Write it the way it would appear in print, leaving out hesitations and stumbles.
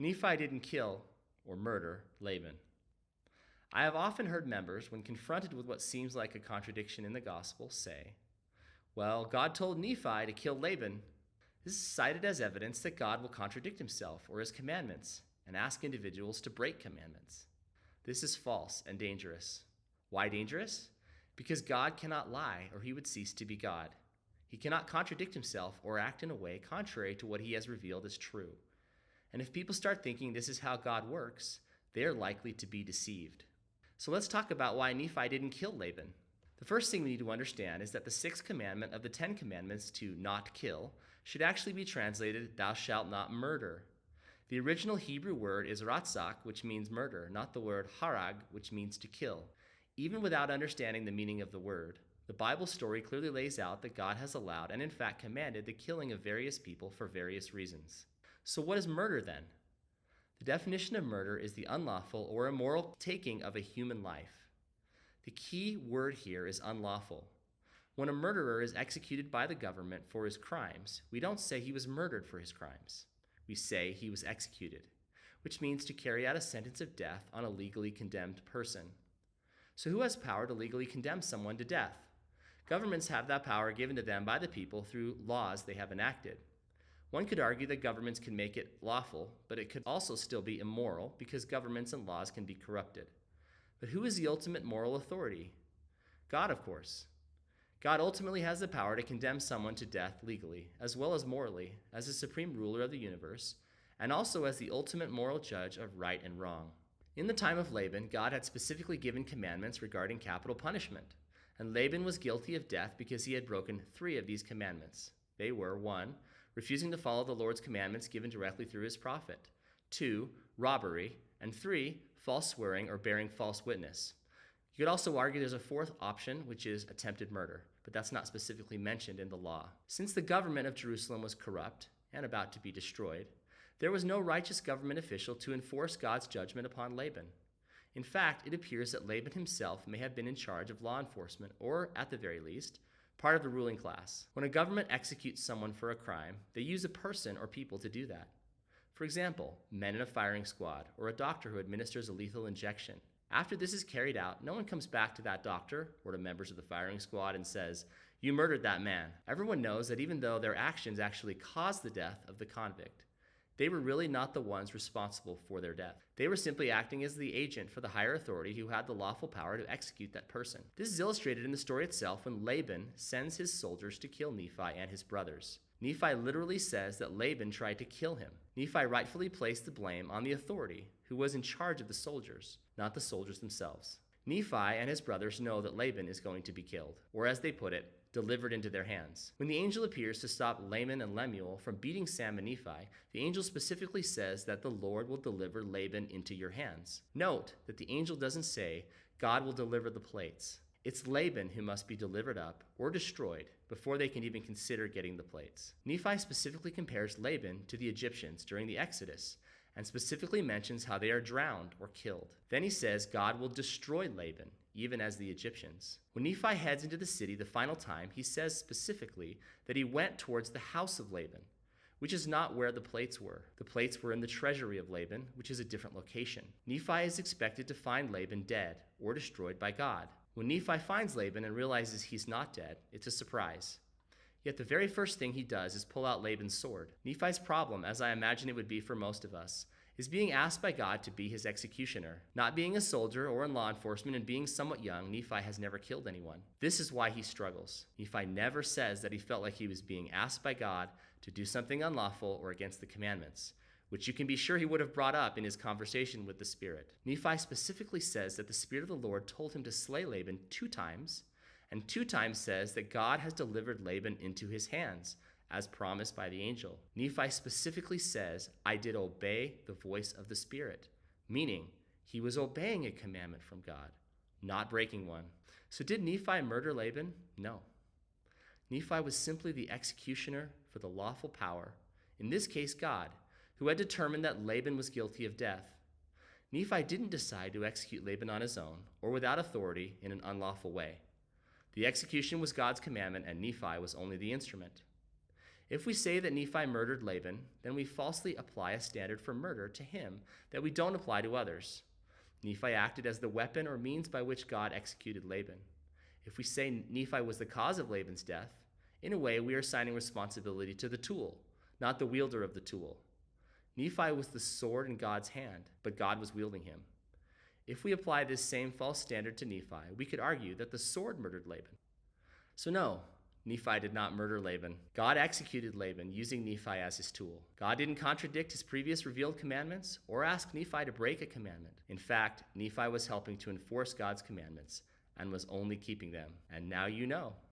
Nephi didn't kill or murder Laban. I have often heard members, when confronted with what seems like a contradiction in the gospel, say, well, God told Nephi to kill Laban. This is cited as evidence that God will contradict himself or his commandments and ask individuals to break commandments. This is false and dangerous. Why dangerous? Because God cannot lie, or he would cease to be God. He cannot contradict himself or act in a way contrary to what he has revealed as true. And if people start thinking this is how God works, they are likely to be deceived. So let's talk about why Nephi didn't kill Laban. The first thing we need to understand is that the sixth commandment of the 10 commandments to not kill should actually be translated, thou shalt not murder. The original Hebrew word is ratzak, which means murder, not the word harag, which means to kill. Even without understanding the meaning of the word, the Bible story clearly lays out that God has allowed and in fact commanded the killing of various people for various reasons. So what is murder then? The definition of murder is the unlawful or immoral taking of a human life. The key word here is unlawful. When a murderer is executed by the government for his crimes, we don't say he was murdered for his crimes. We say he was executed, which means to carry out a sentence of death on a legally condemned person. So who has power to legally condemn someone to death? Governments have that power given to them by the people through laws they have enacted. One could argue that governments can make it lawful, but it could also still be immoral because governments and laws can be corrupted. But who is the ultimate moral authority? God, of course. God ultimately has the power to condemn someone to death legally, as well as morally, as the supreme ruler of the universe, and also as the ultimate moral judge of right and wrong. In the time of Laban, God had specifically given commandments regarding capital punishment, and Laban was guilty of death because he had broken 3 of these commandments. They were 1, refusing to follow the Lord's commandments given directly through his prophet, 2, robbery, and 3, false swearing or bearing false witness. You could also argue there's a 4th option, which is attempted murder, but that's not specifically mentioned in the law. Since the government of Jerusalem was corrupt and about to be destroyed, there was no righteous government official to enforce God's judgment upon Laban. In fact, it appears that Laban himself may have been in charge of law enforcement, or at the very least, part of the ruling class. When a government executes someone for a crime, they use a person or people to do that. For example, men in a firing squad, or a doctor who administers a lethal injection. After this is carried out, no one comes back to that doctor or to members of the firing squad and says, "You murdered that man." Everyone knows that even though their actions actually caused the death of the convict, they were really not the ones responsible for their death. They were simply acting as the agent for the higher authority who had the lawful power to execute that person. This is illustrated in the story itself when Laban sends his soldiers to kill Nephi and his brothers. Nephi literally says that Laban tried to kill him. Nephi rightfully placed the blame on the authority who was in charge of the soldiers, not the soldiers themselves. Nephi and his brothers know that Laban is going to be killed, or as they put it, delivered into their hands. When the angel appears to stop Laman and Lemuel from beating Sam and Nephi, the angel specifically says that the Lord will deliver Laban into your hands. Note that the angel doesn't say, God will deliver the plates. It's Laban who must be delivered up or destroyed before they can even consider getting the plates. Nephi specifically compares Laban to the Egyptians during the Exodus, and specifically mentions how they are drowned or killed. Then he says God will destroy Laban, even as the Egyptians. When Nephi heads into the city the final time, he says specifically that he went towards the house of Laban, which is not where the plates were. The plates were in the treasury of Laban, which is a different location. Nephi is expected to find Laban dead or destroyed by God. When Nephi finds Laban and realizes he's not dead, it's a surprise. Yet the very first thing he does is pull out Laban's sword. Nephi's problem, as I imagine it would be for most of us, is being asked by God to be his executioner. Not being a soldier or in law enforcement and being somewhat young, Nephi has never killed anyone. This is why he struggles. Nephi never says that he felt like he was being asked by God to do something unlawful or against the commandments, which you can be sure he would have brought up in his conversation with the Spirit. Nephi specifically says that the Spirit of the Lord told him to slay Laban 2 times, and 2 times says that God has delivered Laban into his hands, as promised by the angel. Nephi specifically says, I did obey the voice of the Spirit, meaning he was obeying a commandment from God, not breaking one. So did Nephi murder Laban? No. Nephi was simply the executioner for the lawful power, in this case God, who had determined that Laban was guilty of death. Nephi didn't decide to execute Laban on his own or without authority in an unlawful way. The execution was God's commandment, and Nephi was only the instrument. If we say that Nephi murdered Laban, then we falsely apply a standard for murder to him that we don't apply to others. Nephi acted as the weapon or means by which God executed Laban. If we say Nephi was the cause of Laban's death, in a way we are assigning responsibility to the tool, not the wielder of the tool. Nephi was the sword in God's hand, but God was wielding him. If we apply this same false standard to Nephi, we could argue that the sword murdered Laban. So no, Nephi did not murder Laban. God executed Laban using Nephi as his tool. God didn't contradict his previous revealed commandments or ask Nephi to break a commandment. In fact, Nephi was helping to enforce God's commandments and was only keeping them. And now you know.